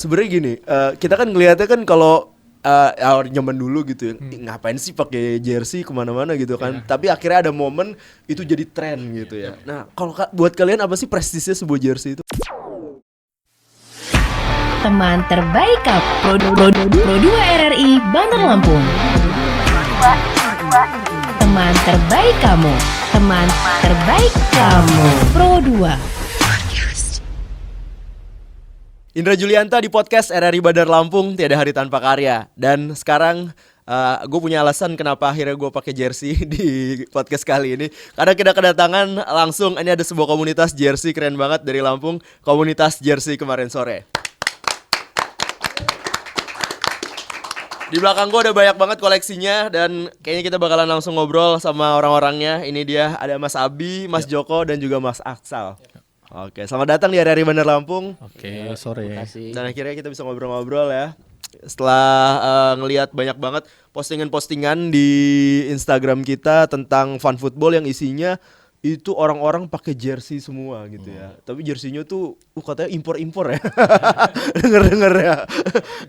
sebenarnya gini, kita kan ngelihatnya kan kalau zaman dulu gitu ya, ngapain sih pakai jersey kemana-mana gitu kan. Tapi akhirnya ada momen itu jadi tren gitu ya. Nah, kalau buat kalian apa sih prestisnya sebuah jersey itu? Teman terbaik Pro 2 RRI Bandar Lampung. Teman terbaik kamu. Teman terbaik kamu. Pro 2. Indra Julianta di podcast RRI Bandar Lampung, tiada hari tanpa karya. Dan sekarang gue punya alasan kenapa akhirnya gue pakai jersey di podcast kali ini. Karena kita kedatangan langsung, ini ada sebuah komunitas jersey keren banget dari Lampung, komunitas jersey kemarin sore. Di belakang gue ada banyak banget koleksinya dan kayaknya kita bakalan langsung ngobrol sama orang-orangnya. Ini dia, ada Mas Abi, Mas Joko, dan juga Mas Aksal. Oke, selamat datang di RRI Bandar Lampung. Oke, sore. Dan akhirnya kita bisa ngobrol-ngobrol ya. Setelah ngelihat banyak banget postingan-postingan di Instagram kita tentang fan football yang isinya itu orang-orang pakai jersey semua gitu ya. Tapi jerseynya tuh katanya impor-impor ya. Dengar-dengar ya.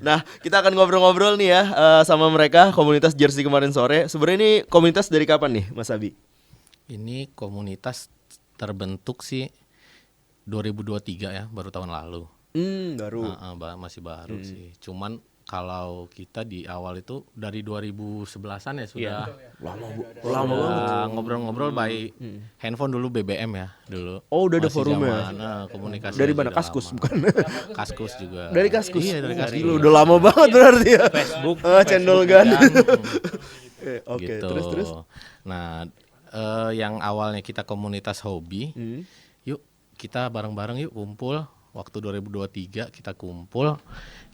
Nah, kita akan ngobrol-ngobrol nih ya sama mereka, komunitas jersey kemarin sore. Sebenarnya ini komunitas dari kapan nih, Mas Abi? Ini komunitas terbentuk sih 2023 ya, baru tahun lalu. Baru. Masih baru sih. Cuman kalau kita di awal itu dari 2011-an ya sudah. Lama Lama ngobrol-ngobrol by handphone dulu, BBM ya dulu. Oh, udah ada Masih forumnya. Komunikasi Dari mana? Kaskus bukan? Kaskus juga. Dari Kaskus. Iya, dari Kaskus. Gila, udah lama banget berarti ya. Facebook. Cendol gan. Oke, Gitu. terus. Nah, yang awalnya kita komunitas hobi, yuk kita bareng-bareng yuk kumpul. Waktu 2023 kita kumpul,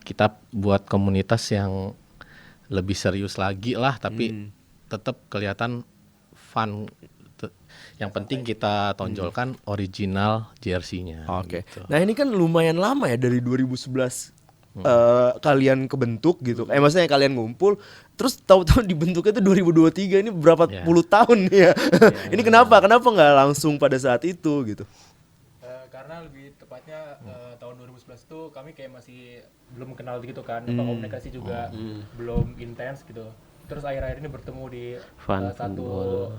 kita buat komunitas yang lebih serius lagi lah, tapi tetap kelihatan fun. Yang penting kita tonjolkan original jersey-nya. Oke. Gitu. Nah, ini kan lumayan lama ya dari 2011 kalian kebentuk gitu. Maksudnya kalian ngumpul, terus tahu-tahu dibentuknya itu 2023, ini berapa puluh tahun nih ya. Ini kenapa nggak langsung pada saat itu gitu? Karena lebih tepatnya tahun 2011 tuh kami kayak masih belum kenal gitu kan, komunikasi juga belum intens gitu. Terus akhir-akhir ini bertemu di satu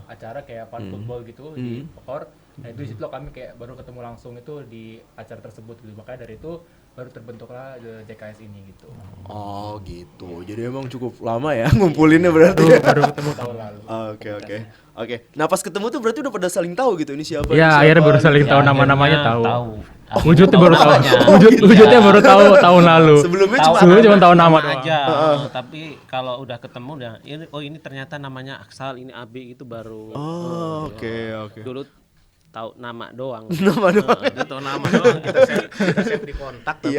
acara kayak fun football gitu di Pekor. Nah itu disitu kami kayak baru ketemu langsung itu di acara tersebut gitu. Makanya dari itu baru terbentuklah JKS ini gitu. Oh gitu. Jadi emang cukup lama ya ngumpulinnya berarti. Baru ketemu tahun lalu. Oke. Nah pas ketemu tuh berarti udah pada saling tahu gitu ini siapa. Iya, akhirnya baru saling tahu nama-namanya tahu. Wujudnya baru tahu. Wujudnya baru tahu tahun lalu. Sebelumnya cuma tahu nama doang. aja. Tapi kalau udah ketemu udah ini ternyata namanya Aksal, ini Abi, itu baru. Oke. Dulu tahu nama doang. Dia tahu nama doang, kita save di kontak tapi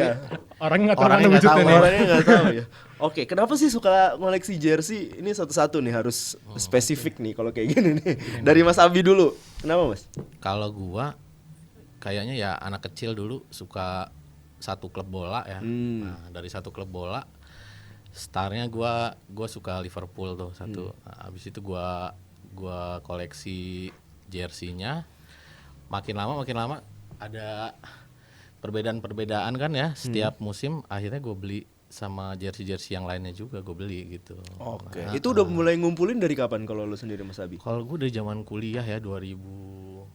Orangnya nggak tahu orangnya nggak tahu. Orangnya nggak tahu ya. Oke, kenapa sih suka ngoleksi jersey? Ini satu-satu nih harus spesifik nih kalau kayak gini nih. Dari Mas Abi dulu. Kenapa Mas? kalau gua kayaknya ya anak kecil dulu suka satu klub bola ya. Nah, dari satu klub bola startnya gua suka Liverpool tuh satu. Nah, habis itu gua koleksi jersey-nya. Makin lama ada perbedaan kan ya. Setiap musim akhirnya gue beli sama jersey yang lainnya juga gue beli gitu. Oke. Itu udah mulai ngumpulin dari kapan kalau lu sendiri Mas Abi? Kalau gue dari zaman kuliah ya 2011.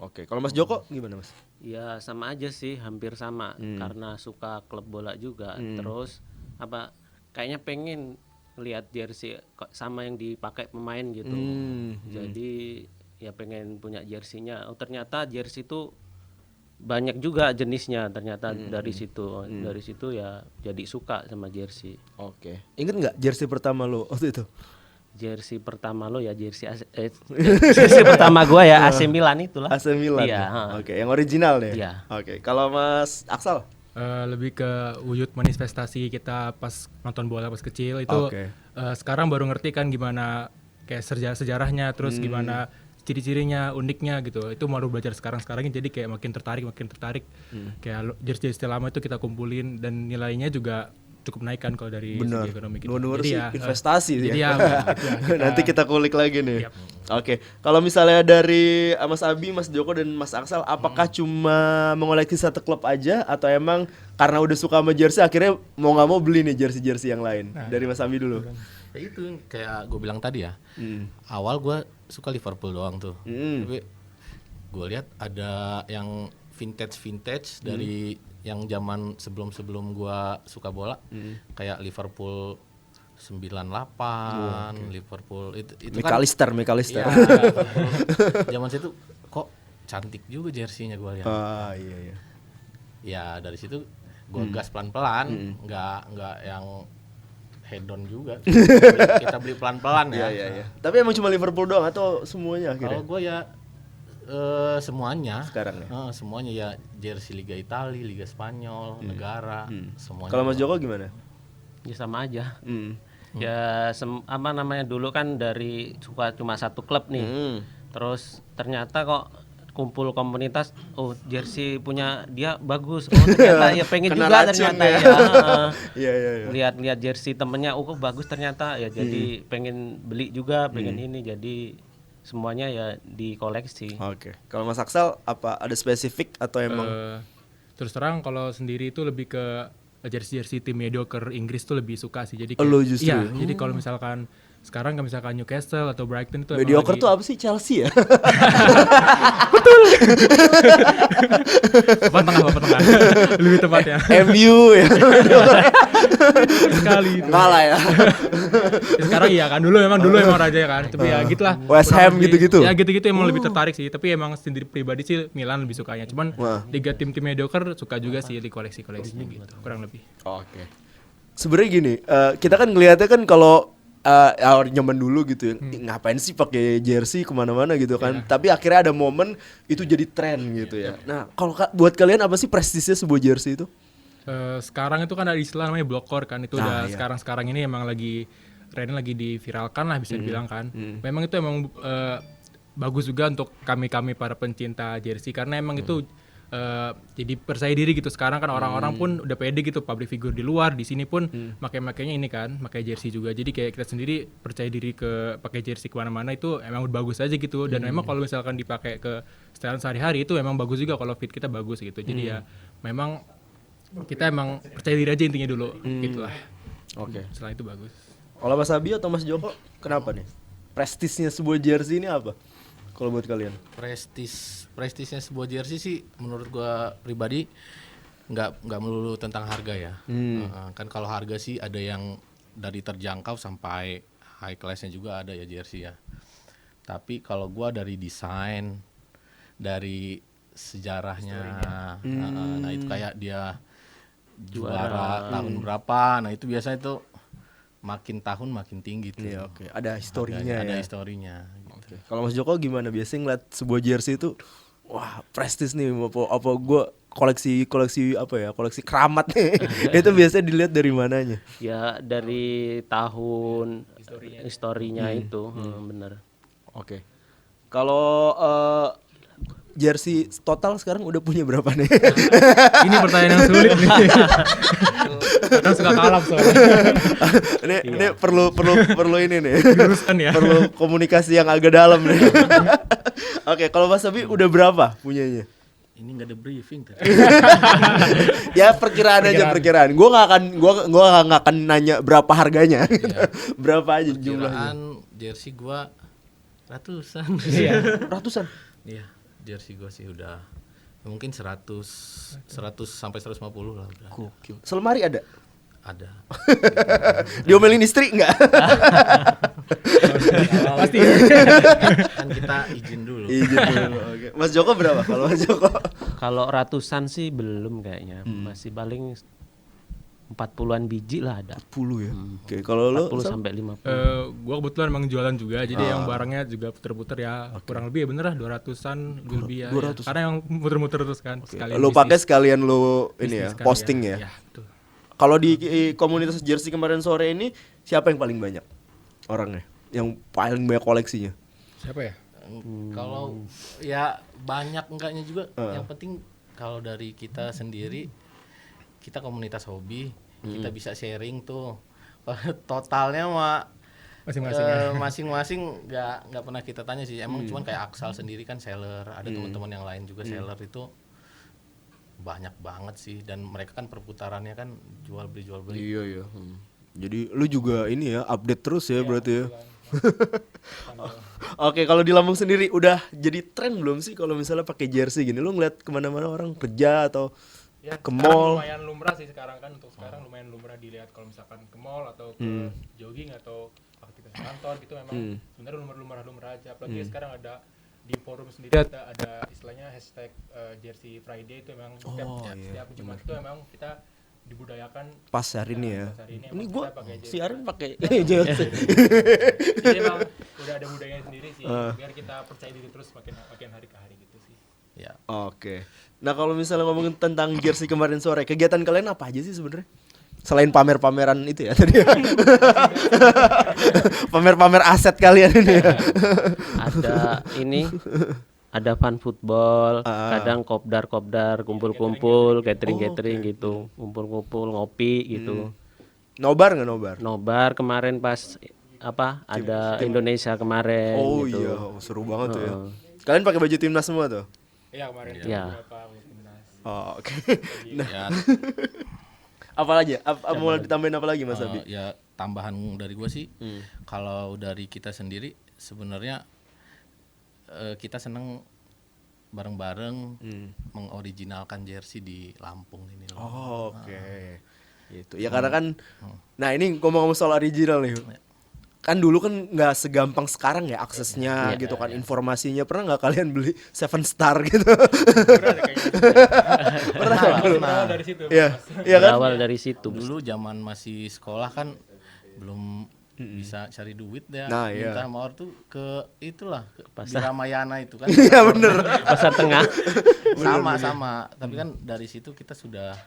Oke. Kalau Mas Joko gimana Mas? Ya sama aja sih, hampir sama. Karena suka klub bola juga. Terus kayaknya pengen lihat jersey sama yang dipakai pemain gitu. Jadi ya pengen punya jersey-nya. Oh ternyata jersey itu banyak juga jenisnya ternyata. Dari situ ya jadi suka sama jersey. Oke. Ingat nggak jersey pertama lo waktu itu? Jersey pertama lo ya jersey pertama gua ya AC Milan itulah. AC Milan. Iya. Oke, yang original deh. Iya. Oke. Kalau Mas Aksal? Lebih ke wujud manifestasi kita pas nonton bola pas kecil itu. Sekarang baru ngerti kan gimana kayak sejarahnya, terus gimana ciri-cirinya, uniknya gitu. Itu baru belajar sekarang jadi kayak makin tertarik. Kayak jersey lama itu kita kumpulin dan nilainya juga cukup naik kan kalau dari Bener. segi ekonomi gitu. Nur Jadi sih ya, investasi sih. jadi ya gitu ya, Nanti kita kulik lagi nih. Yap. Oke, kalau misalnya dari Mas Abi, Mas Joko dan Mas Aksal, apakah cuma mengoleksi satu klub aja atau emang karena udah suka sama jersey akhirnya mau nggak mau beli nih jersey yang lain? Dari Mas Abi dulu. Ya itu kayak gue bilang tadi ya. Awal gue suka Liverpool doang tuh. Tapi gue lihat ada yang vintage dari yang zaman sebelum gua suka bola, kayak Liverpool 98, Liverpool itu kan McAllister. ya, zaman situ kok cantik juga jersinya gua lihat. Ah, iya. Ya dari situ gua gas pelan-pelan, nggak yang head on juga. Kita beli pelan-pelan ya. Iya. Tapi emang cuma Liverpool doang atau semuanya akhirnya? Kalau gua ya semuanya Sekarang ya? semuanya ya, jersey Liga Italia, Liga Spanyol, negara, semuanya. Kalau Mas Joko gimana? Ya sama aja. Ya apa namanya, dulu kan dari suka cuma satu klub nih. Terus ternyata kok kumpul komunitas, oh jersey punya dia bagus. Oh ternyata ya pengen Kena juga racun ternyata ya. ya. Iya. Lihat jersey temennya, oh kok bagus ternyata ya, jadi pengen beli juga, pengen ini, jadi semuanya ya dikoleksi. Oke. Kalau Mas Aksal apa ada spesifik atau emang terus terang kalau sendiri itu lebih ke jersey tim mediocre Inggris tuh lebih suka sih. Jadi Lo justru iya, ya? jadi kalau misalkan sekarang kan misalkan Newcastle atau Brighton itu mediocre emang tuh apa sih? Chelsea ya? papan tengah lebih tepatnya MU ya. sekali itu. Enggak lah ya. Sekarang iya kan, dulu emang raja ya kan, tapi ya gitulah. West Kurang Ham lebih- gitu-gitu? Ya gitu-gitu emang lebih tertarik sih, tapi emang sendiri pribadi sih Milan lebih sukanya. Cuman tiga tim mediocre suka juga sih di koleksi-koleksinya gitu, kurang lebih. Oke. Sebenarnya gini, kita kan ngelihatnya kan kalau zaman dulu gitu ya, ngapain sih pakai jersey kemana-mana gitu kan? Tapi akhirnya ada momen itu jadi tren gitu ya. Nah, kalau buat kalian apa sih prestisnya sebuah jersey itu? Sekarang itu kan ada istilah namanya blockcore kan, itu Nah, udah iya. sekarang ini emang lagi trennya lagi diviralkan lah bisa dibilang kan. Memang itu emang bagus juga untuk kami para pencinta jersey, karena emang itu jadi percaya diri gitu. Sekarang kan orang-orang pun udah pede gitu, public figure di luar, di sini pun makanya ini kan, pakai jersey juga. Jadi kayak kita sendiri percaya diri ke pakai jersey kemana-mana itu emang udah bagus aja gitu. Dan memang kalau misalkan dipakai ke style sehari-hari itu emang bagus juga kalau fit kita bagus gitu. Jadi ya memang kita emang percaya diri aja intinya dulu, gitulah. Oke. Setelah itu bagus. Kalau Mas Abi atau Mas Joko, kenapa nih? Prestisnya sebuah jersey ini apa? Kalau buat kalian? Prestisnya sebuah jersey sih menurut gua pribadi nggak melulu tentang harga ya. Kan kalau harga sih ada yang dari terjangkau sampai high classnya juga ada ya jersey ya. Tapi kalau gua dari desain, dari sejarahnya, nah itu kayak dia juara tahun berapa, nah itu biasanya tuh makin tahun makin tinggi tuh. Iya, oke. Ada historinya Ada ya. historinya gitu. Kalau Mas Joko gimana? Biasanya ngeliat sebuah jersey itu, wah prestis nih, apa gue koleksi apa ya, koleksi keramat nih. Itu biasanya dilihat dari mananya? Ya dari tahun historinya itu, bener. Oke. Kalau jersey total sekarang udah punya berapa nih? Ini pertanyaan yang sulit nih. Kadang suka kalap soalnya. ini perlu ini nih. Luruskan ya. Perlu komunikasi yang agak dalam nih. Oke, kalau Mas Abi udah berapa punyanya? Ini nggak ada briefing tadi. Ya perkiraan aja perkiraan. Gua nggak akan nanya berapa harganya. Berapa aja jumlahnya? Perkiraan jersey gua ratusan. Ratusan. Iya, jersey gua sih udah mungkin 100 sampai 150 lah udah. Gokil. Selemari ada? Ada. Diomelin istri enggak? Pasti. Kan kita izin dulu. Izin dulu. Oke. Mas Joko berapa? Kalau Mas Joko? Kalau ratusan sih belum kayaknya, masih paling 40-an biji lah ada. 10 ya. Oke, kalau lo 40 sampai 50. Gua kebetulan emang jualan juga, jadi yang barangnya juga puter-puter ya. Kurang lebih ya bener lah 200-an lebih ya. 200. Karena yang muter-muter terus kan. Sekalian lo bisnis. pakai sekalian lo ini ya, Bisnis sekalian. posting ya. Ya, betul. Kalau di komunitas jersey kemarin sore ini siapa yang paling banyak orangnya? Yang paling banyak koleksinya? Siapa ya? Kalau ya banyak enggaknya juga, yang penting kalau dari kita sendiri, kita komunitas hobi, kita bisa sharing tuh. Totalnya mah masing-masing nggak pernah kita tanya sih. Emang cuman kayak Aksal sendiri kan seller, ada teman-teman yang lain juga seller itu banyak banget sih, dan mereka kan perputarannya kan jual beli. Iya. Jadi lu juga ini ya update terus ya berarti ya. Oke, kalau di Lampung sendiri udah jadi tren belum sih kalau misalnya pakai jersey gini? Lu ngeliat kemana-mana orang kerja atau Ya, ke sekarang mall? lumayan lumrah sih sekarang kan, untuk sekarang lumayan lumrah dilihat kalau misalkan ke mall atau ke jogging atau aktivitas kantor gitu, memang sebenarnya lumrah aja. Apalagi sekarang ada di forum sendiri ada istilahnya hashtag Jersey Friday, itu memang setiap Jumat itu memang kita dibudayakan Pas hari ini ya. pas hari ini Ini emang gua kita pakai si Arin pakai jersey. Jadi emang udah ada budayanya sendiri sih, biar kita percaya diri terus makin hari ke hari gitu sih. Ya. Oke. Nah, kalau misalnya ngomongin tentang jersey kemarin sore, kegiatan kalian apa aja sih sebenarnya? Selain pamer-pameran itu ya tadi. Pamer-pamer aset kalian ini ya. Ada fun football, kadang kopdar kumpul-kumpul, catering gitu, kumpul-kumpul ngopi gitu. Nobar nggak nobar? Nobar kemarin pas ada Indonesia kemarin Oh gitu. iya, seru banget tuh ya. Kalian pakai baju timnas semua tuh? Iya, kemarin Iya. beberapa timnas. Oh, oke. Nah, Ya, apa lagi? Mau ditambahin apa lagi Mas Abi? ya tambahan dari gue sih, kalau dari kita sendiri sebenarnya kita seneng bareng-bareng mengoriginalkan jersey di Lampung ini loh. Oh, oke. Gitu. Ya karena kan nah ini ngomong-ngomong soal original nih. Kan dulu kan nggak segampang sekarang ya aksesnya gitu kan, informasinya. Pernah nggak kalian beli 7 Star gitu? Pernah dari situ. Iya, iya kan? Berawal dari situ. Dulu zaman masih sekolah kan belum bisa cari duit ya. Nah, iya. Minta sama orang tuh ke itulah di Ramayana itu kan. Iya bener. Pasar Tengah. Sama. Tapi kan dari situ kita sudah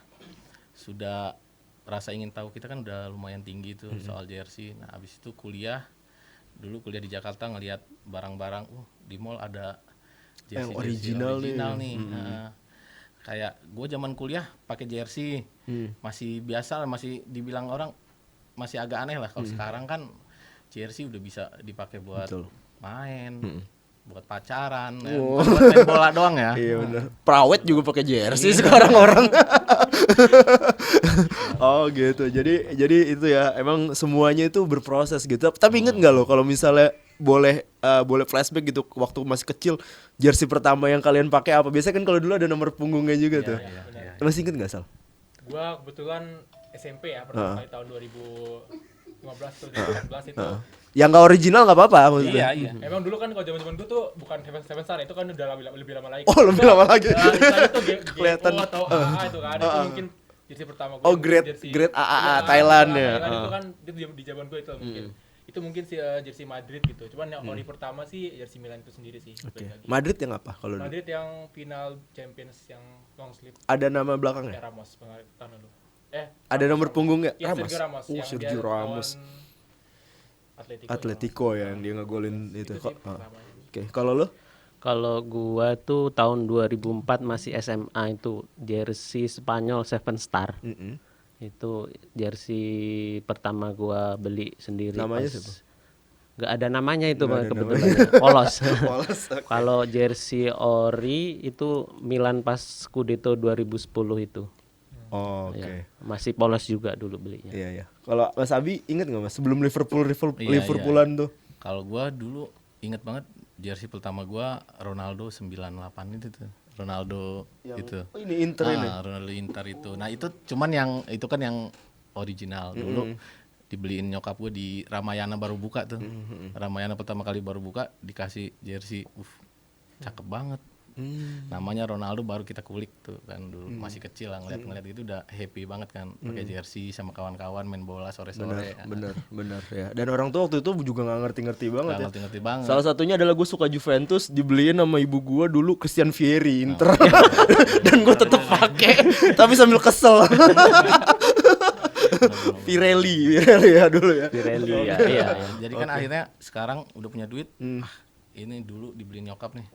rasa ingin tahu kita kan udah lumayan tinggi tuh soal jersey. Nah, abis itu kuliah di Jakarta ngelihat barang-barang, di mall ada jersey original nih. Nah, kayak gue zaman kuliah pakai jersey masih biasa lah, masih dibilang orang masih agak aneh lah. Kalau sekarang kan jersey udah bisa dipakai buat main, buat pacaran, bukan buat main bola doang ya. Iya bener. Prawet juga pakai jersey sekarang orang. Oh gitu. Jadi itu ya emang semuanya itu berproses gitu. Tapi inget nggak lo kalau misalnya boleh flashback gitu waktu masih kecil, jersey pertama yang kalian pakai apa? Biasanya kan kalau dulu ada nomor punggungnya juga tuh. Masih inget nggak Sal? Gua kebetulan SMP ya, pertama kali tahun 2015 atau 2014 itu. Yang nggak original nggak apa-apa maksudnya. Iya. Emang dulu kan kalau zaman-zaman gua tuh bukan Seven Star, itu kan udah lebih lama lagi. Oh lebih lama lagi. Istilahnya tuh Kelihatan. GO atau AA itu kan. Itu mungkin jersey pertama gua. Oh grade AAA Thailand ya. Itu kan di zaman gua itu mungkin. Itu mungkin si jersey Madrid gitu. Cuman yang ori pertama sih jersey Milan itu sendiri sih. Madrid yang apa kalau dulu? Madrid yang final Champions yang long sleeve. Ada nama belakangnya? Ramos tahun lalu. Ada nomor punggungnya? Ya, Ramos. Sergio Ramos. Oh yang Sergio dia Ramos. lawan Atletico ya yang dia ngegolin itu Itu kok. sih pertama. Oke, kalau lo? Kalau gua tuh tahun 2004 masih SMA itu jersey Spanyol 7 Star. Itu jersey pertama gua beli sendiri. Namanya pas- siapa? Nggak ada namanya itu Nggak Bang, ada kebetulan. Polos. Polos, oke. Kalau jersey ori itu Milan pas Scudetto 2010 itu. Oh, oke. Ya, masih polos juga dulu belinya. Iya. Kalau Mas Abi inget nggak Mas sebelum Iya, Liverpoolan tuh? Kalau gua dulu inget banget jersey pertama gua Ronaldo 98 itu tuh. Ronaldo itu. Oh ini Inter ini. Ronaldo Inter itu. Nah, itu cuman yang itu kan yang original. Dulu dibeliin nyokap gua di Ramayana baru buka tuh. Ramayana pertama kali baru buka dikasih jersey. Cakep banget. Namanya Ronaldo, baru kita kulik tuh kan dulu masih kecil lah, ngeliat itu udah happy banget kan pakai jersey sama kawan-kawan main bola sore-sore. Bener ya. Dan orang tua waktu itu juga nggak ngerti-ngerti banget Nggak ya. ngerti-ngerti banget. Salah satunya adalah gue suka Juventus, dibeliin sama ibu gue dulu Christian Vieri Inter. Dan gue tetep pakai, tapi sambil kesel. Pirelli ya dulu ya. Pirelli ya. Iya. Jadi kan akhirnya sekarang udah punya duit, ini dulu dibeliin nyokap nih.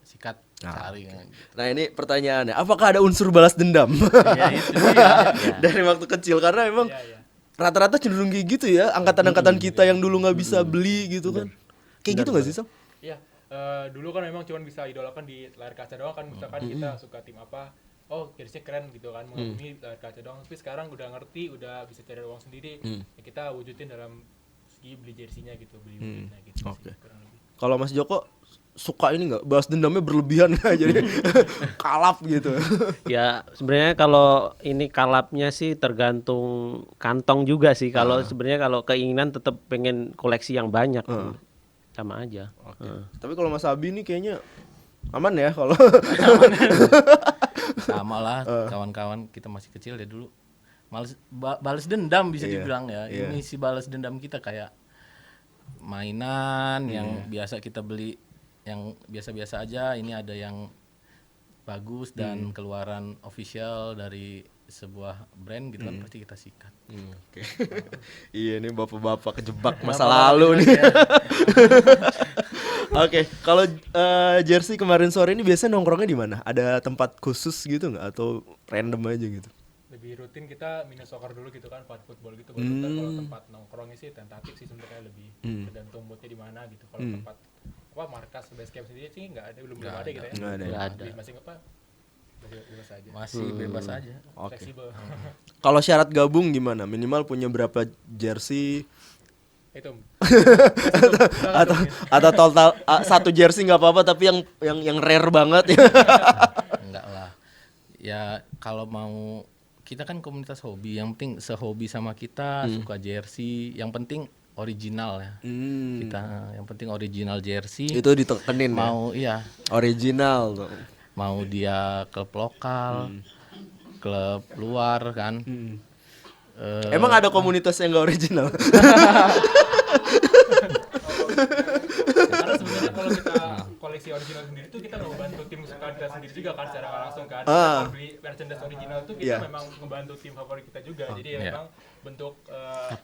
sikat cari kan. Nah ini pertanyaannya, apakah ada unsur balas dendam Ya itu dia. dari waktu kecil? Karena emang rata-rata cenderung kayak gitu ya, angkatan-angkatan kita yang dulu nggak bisa beli gitu kan. Kayak gitu nggak sih, Sam? Iya, dulu kan memang cuma bisa idolakan di layar kaca doang kan, misalkan kita suka tim apa, oh jersey keren gitu kan, mengagumi layar kaca doang. Tapi sekarang udah ngerti, udah bisa cari uang sendiri, ya kita wujudin dalam segi beli jersinya gitu, beli belinya gitu Oke. sih, kurang lebih. Kalau Mas Joko suka ini nggak, balas dendamnya berlebihan nggak, jadi kalap gitu? Ya sebenarnya kalau ini kalapnya sih tergantung kantong juga sih. Kalau sebenarnya kalau keinginan tetap pengen koleksi yang banyak, sama aja. Tapi kalau Mas Abi ini kayaknya aman ya kalau. Sama lah kawan-kawan kita masih kecil ya dulu. Males balas dendam bisa dibilang ya. Ini si balas dendam kita kayak mainan yang biasa kita beli yang biasa-biasa aja, ini ada yang bagus dan keluaran official dari sebuah brand gitu kan, pasti kita sikat. Oke. Iya nih bapak-bapak kejebak masa lalu nih. Oke, kalau jersey kemarin sore ini biasanya nongkrongnya di mana? Ada tempat khusus gitu nggak atau random aja gitu? Lebih rutin kita mini soccer dulu gitu kan, fun football gitu. Baru ntar kalau tempat nongkrongnya sih tentatif sih sebenarnya, lebih tergantung moodnya di mana gitu. Kalau tempat apa markas base camp sendiri sih nggak ada, belum ada gitu ya. Nggak ada. Nggak ada. Masih apa? Bebas aja. Masih bebas aja. Oke. Fleksibel. Kalau syarat gabung gimana? Minimal punya berapa jersey Itu. atau total satu jersey nggak apa-apa tapi yang rare banget ya. Enggak lah. Ya kalau mau, kita kan komunitas hobi, yang penting sehobi sama kita, suka jersey, yang penting original ya. Kita yang penting original jersey. Itu ditekenin ya. Mau iya, Original tuh. mau dia klub lokal, klub luar kan. Emang ada komunitas yang nggak original? Karena sebenarnya kalau kita koleksi original sendiri tuh kita ngebantu tim kesukaan kita sendiri juga kan, secara nggak langsung kan. Kalau beli merchandise original tuh kita memang ngebantu tim favorit kita juga. Jadi ya memang bentuk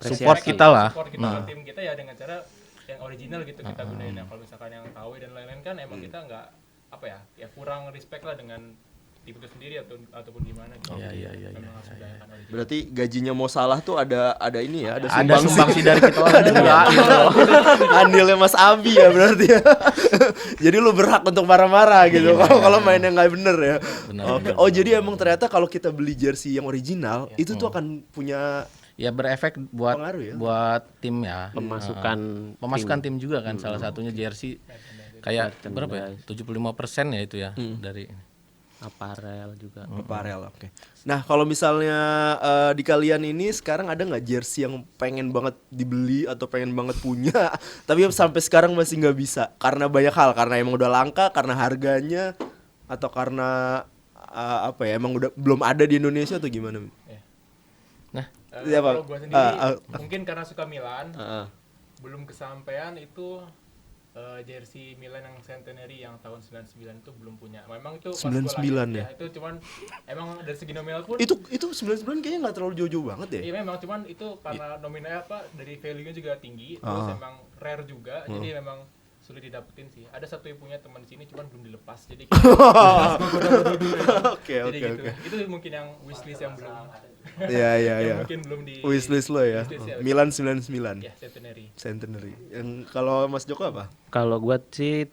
Support kita lah. support kita ke tim kita ya dengan cara yang original gitu kita gunain. Nah, kalau misalkan yang KW dan lain-lain kan emang kita nggak apa ya kurang respect lah dengan tim itu sendiri ataupun gimana gitu. Iya. Memang harus gunakan original. Berarti gajinya mau salah tuh ada ini ya, ada Ada sumbangsi. sumbangsi dari kita orang juga. Andilnya Mas Abi ya berarti ya. Jadi lu berhak untuk marah-marah gitu kalau mainnya nggak bener ya. Benar, Oke. Oh jadi emang ternyata kalau kita beli jersey yang original itu tuh akan punya Ya berefek buat Pengaruh ya? buat tim ya. Pemasukan Tim juga kan, salah satunya jersey kayak berapa ya? 75% ya itu ya dari aparel juga. apparel. Oke. Nah kalau misalnya di kalian ini sekarang ada nggak jersey yang pengen banget dibeli atau pengen banget punya, tapi sampai sekarang masih nggak bisa karena banyak hal, karena emang udah langka, karena harganya, atau karena apa ya, emang udah belum ada di Indonesia atau gimana? Nah, Siapa? Kalau gue sendiri mungkin karena suka Milan, belum kesampaian itu jersey Milan yang centenary yang tahun 99 itu belum punya. Memang itu pas gua 99 lahir, ya? Itu cuman emang dari segi nominal pun Itu 99 kayaknya nggak terlalu jauh-jauh banget ya. iya memang cuman itu karena nominalnya apa dari value-nya juga tinggi, terus emang rare juga, jadi memang sulit didapetin sih. Ada satu yang punya teman sini cuman belum dilepas, jadi kita Oke. jadi gitu. Itu mungkin yang wishlist yang belum Iya. yang mungkin belum di Wishlist lo ya. wishlist ya. Milan 99. Ya, centenary. Centenary. Yang kalau Mas Joko apa? Kalau gua sih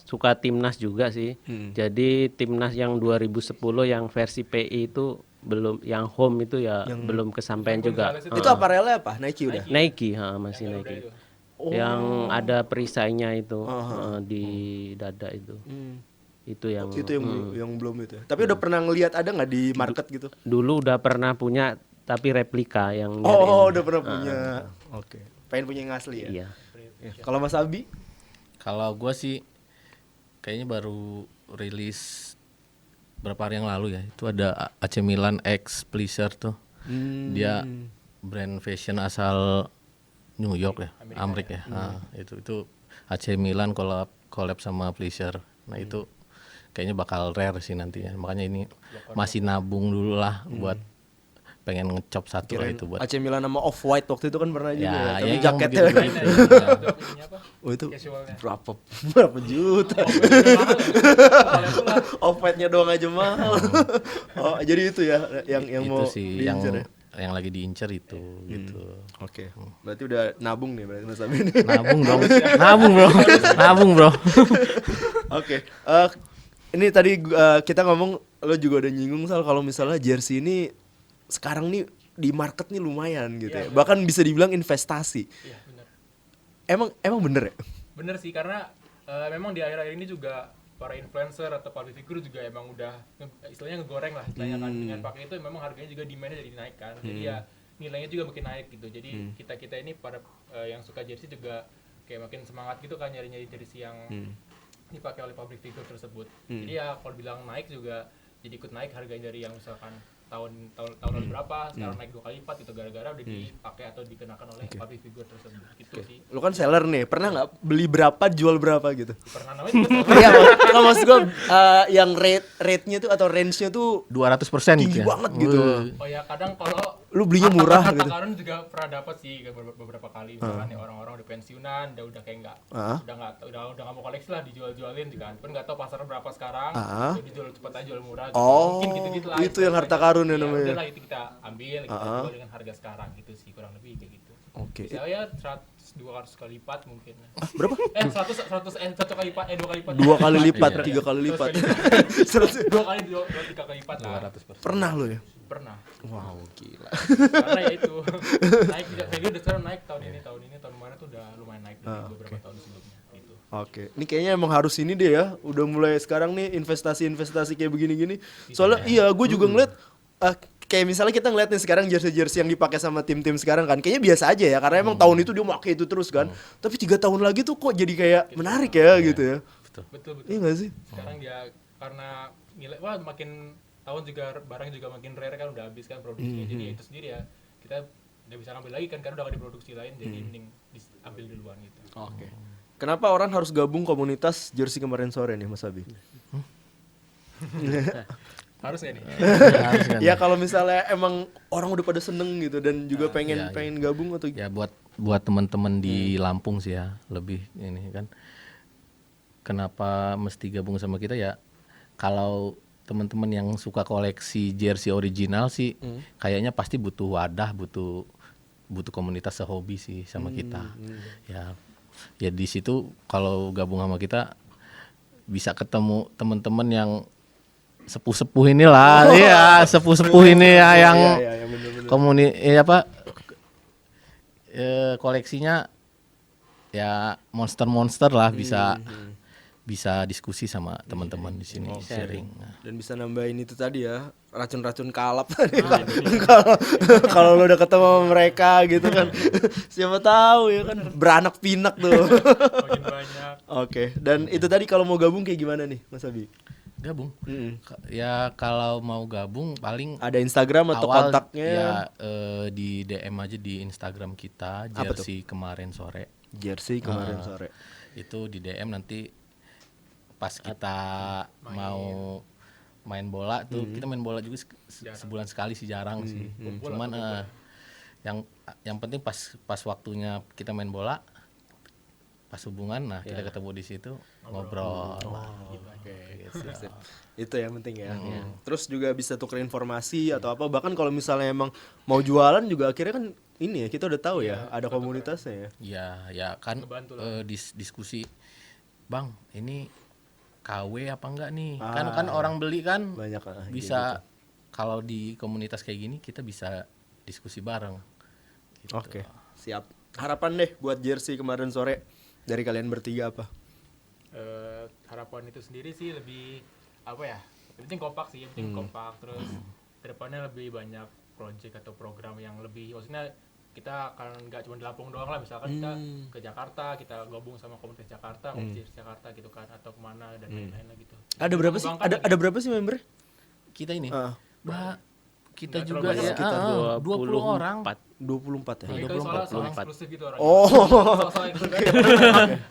suka timnas juga sih. Jadi timnas yang 2010 yang versi PI itu belum, yang home itu ya belum kesampaian juga. Gonzales Itu apparelnya apa? Nike udah. Nike, masih Nike. itu. Yang ada perisainya itu di dada itu. Itu yang Itu yang belum itu ya. Tapi udah pernah ngelihat ada nggak di market gitu? dulu udah pernah punya tapi replika yang Oh, udah pernah punya. Oke. Pengen punya yang asli ya? iya. Ya. Kalau Mas Abi? kalau gue sih kayaknya baru rilis berapa hari yang lalu ya. Itu ada AC Milan X Pleasure tuh. Dia brand fashion asal New York ya, Amerika ya. Nah, itu AC Milan collab sama Pleasure. Nah, itu kayaknya bakal rare sih nantinya. Makanya ini masih nabung dulu lah buat pengen ngecop satu lah Kirain itu buat AC Milan sama Off White waktu itu kan pernah juga ya. Tapi yang jaketnya begitu-begitu. Udah ininya apa? oh itu Casualnya. berapa juta. Kalau itu lah. Off White-nya doang aja mahal. Oh, jadi itu ya yang itu mau sih yang diincer ya. yang lagi diincer itu gitu. Oke. Berarti udah nabung nih berarti Mas Abi. Nabung dong. Nabung bro. Oke. Ini tadi kita ngomong lo juga udah nyinggung soal kalau misalnya jersey ini sekarang nih di market nih lumayan gitu ya. Bahkan bisa dibilang investasi. Iya, benar. Emang bener ya? Bener sih karena memang di akhir-akhir ini juga para influencer atau public figure juga emang udah istilahnya ngegoreng lah istilahnya kan dengan pakai itu memang harganya juga demand-nya jadi naik kan. Jadi ya nilainya juga makin naik gitu. Jadi kita ini para yang suka jersey juga kayak makin semangat gitu kan nyari-nyari jersey yang dipakai oleh public figure tersebut. Jadi ya kalau bilang naik juga jadi ikut naik harganya dari yang misalkan tahun lalu berapa sekarang naik 2 kali lipat gitu gara-gara udah dipakai atau dikenakan oleh public figure tersebut gitu sih. Lo kan seller nih, pernah nggak beli berapa jual berapa gitu? Pernah namanya juga Iya, kalau maksud gue yang rate-nya tuh atau range-nya tuh 200% tinggi gitu ya. banget gitu. oh ya kadang kalau Lu belinya murah harta gitu. karun juga pernah dapat sih beberapa kali misalkan ya orang-orang udah pensiunan udah kayak udah nggak mau koleksi lah dijual-jualin kan nggak tahu pasarnya berapa sekarang udah dijual cepat aja jual murah gitu. Oh, Mungkin gitu-gitu lah itu yang harta karun ya namanya. udah lah itu kita ambil kita jual dengan harga sekarang gitu sih kurang lebih kayak gitu. Oke. Bisa ya 200 kali lipat mungkin. Berapa? 100 1 kali lipat 2 kali lipat. 2 kali lipat, 3 kali lipat. 2 kali 3 kali lipat lah. 200%. Pernah lo ya? Pernah. Wow, gila. Karena ya itu naik value udah sekarang naik tahun ini tahun kemarin tuh udah lumayan naik dari beberapa tahun sebelumnya gitu. Oke, ini kayaknya emang harus ini deh ya. Udah mulai sekarang nih investasi kayak begini-gini. Soalnya iya, gue juga ngeliat kayak misalnya kita ngeliat nih sekarang jersey yang dipakai sama tim-tim sekarang kan, kayaknya biasa aja ya. Karena emang tahun itu dia pakai itu terus kan. Tapi 3 tahun lagi tuh kok jadi kayak menarik ya gitu ya. Betul. Iya nggak sih? Sekarang dia karena nilai makin tahun juga barang juga makin rare kan udah habis kan produksinya. Jadi itu sendiri ya kita nggak bisa ngambil lagi kan karena udah gak diproduksi lain jadi mending diambil duluan gitu. Oke. Kenapa orang harus gabung komunitas jersey kemarin sore nih Mas Abi? Harus ya nih. Ya kalau misalnya emang orang udah pada seneng gitu dan juga pengen gabung atau Ya buat teman-teman di Lampung sih ya lebih ini kan. Kenapa mesti gabung sama kita ya? Kalau teman-teman yang suka koleksi jersey original sih kayaknya pasti butuh wadah, butuh komunitas sehobi sih sama kita. Ya di situ kalau gabung sama kita bisa ketemu teman-teman yang sepuh-sepuh inilah. Iya, sepuh-sepuh ini ya yang koleksinya ya monster-monster lah bisa diskusi sama teman-teman di sini sharing. Dan bisa nambahin itu tadi ya racun-racun kalap tadi. Kalau lo udah ketemu sama mereka gitu kan, siapa tahu ya kan beranak pinak tuh. Makin banyak. Oke. Dan itu tadi kalau mau gabung kayak gimana nih Mas Abi? Gabung. Ya kalau mau gabung paling Ada Instagram atau awal kontaknya? ya di DM aja di Instagram kita jersey kemarin sore. Jersey kemarin sore. Itu di DM nanti pas kita mau main bola tuh kita main bola juga sebulan sekali sih jarang sih. Cuman yang penting pas waktunya kita main bola pas hubungan kita ketemu di situ ngobrol. Sip. Itu yang penting ya. Terus juga bisa tukar informasi atau apa. Bahkan kalau misalnya emang mau jualan juga akhirnya kan ini ya kita udah tahu ya ada komunitasnya ya. Ya kan diskusi. Bang, ini KW apa enggak nih? Kan orang beli kan Banyak bisa kalau di komunitas kayak gini kita bisa diskusi bareng. Gitu. Oke, siap. Harapan deh buat jersey kemarin sore dari kalian bertiga apa? Harapan itu sendiri sih lebih apa ya? Yang penting kompak sih, yang penting kompak terus kedepannya lebih banyak project atau program yang lebih maksudnya kita akan nggak cuma di Lampung doang lah misalkan kita ke Jakarta kita gabung sama komunitas Jakarta komunitas Jakarta gitu kan atau kemana dan lain-lain lah gitu. Ada berapa sih? Ada berapa sih member? Kita ini kita juga ya sekitar 20 orang. 24 ya. Itu soal eksklusif gitu orang. Oh. Soal eksklusif.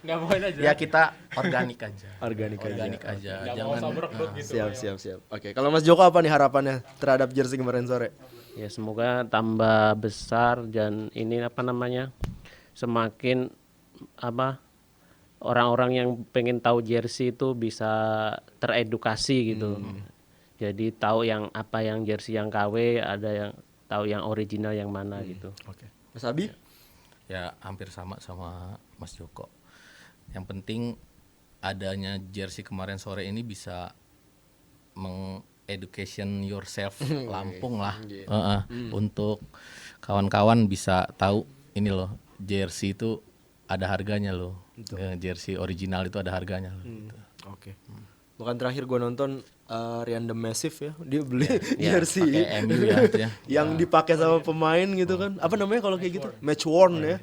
Enggak mauin aja. Ya kita organik aja. Organik aja. Enggak mau sama rekrut gitu. Siap. Oke, kalau Mas Joko apa nih harapannya terhadap jersey kemarin sore? Ya semoga tambah besar dan ini apa namanya semakin apa orang-orang yang pengen tahu jersey itu bisa teredukasi gitu. Jadi tahu yang apa yang jersey yang KW, ada yang tahu yang original yang mana gitu. Oke. Mas Abi? Ya hampir sama Mas Joko. Yang penting adanya jersey kemarin sore ini bisa education yourself Lampung lah. Untuk kawan-kawan bisa tahu ini loh, jersey itu ada harganya loh. Jersey original itu ada harganya loh. Oke. Bahkan terakhir gue nonton Ryan The Massive ya, dia beli Ya, jersey pakai MU ya, itu ya. yang dipakai sama pemain gitu kan. Apa namanya kalau kayak gitu? Match worn ya.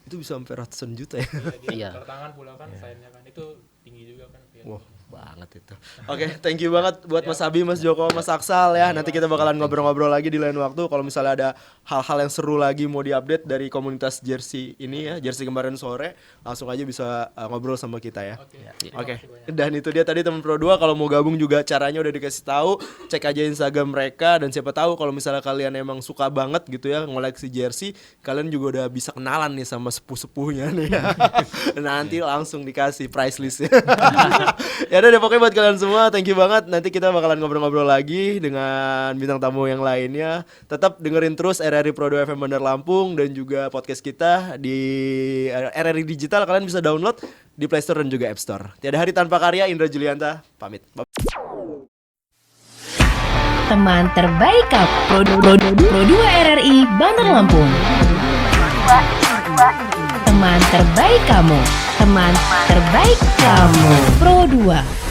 Itu bisa sampai ratusan juta ya. Iya. Tangan pula kan sayangnya kan itu tinggi juga kan. Wah, banget itu. Oke, thank you banget buat Mas Abi, Mas Joko, Mas Aksal ya. Nanti kita bakalan ngobrol-ngobrol lagi di lain waktu. Kalau misalnya ada hal-hal yang seru lagi mau diupdate dari komunitas jersey ini ya, jersey kemarin sore, langsung aja bisa ngobrol sama kita ya. Oke. Dan itu dia tadi teman Pro 2, kalau mau gabung juga caranya udah dikasih tahu. Cek aja Instagram mereka, dan siapa tahu kalau misalnya kalian emang suka banget gitu ya ngoleksi jersey, kalian juga udah bisa kenalan nih sama sepuh-sepuhnya nih ya. Nanti langsung dikasih price list ya. Ya udah deh, pokoknya buat kalian semua thank you banget. Nanti kita bakalan ngobrol-ngobrol lagi dengan bintang tamu yang lainnya. Tetap dengerin terus RRI Pro 2 FM Bandar Lampung, dan juga podcast kita di RRI Digital. Kalian bisa download di Play Store dan juga App Store. Tiada hari tanpa karya, Indra Julianta pamit. Teman terbaik Pro 2 RRI Bandar Lampung. Teman terbaik kamu. Teman terbaik kamu. Pro 2.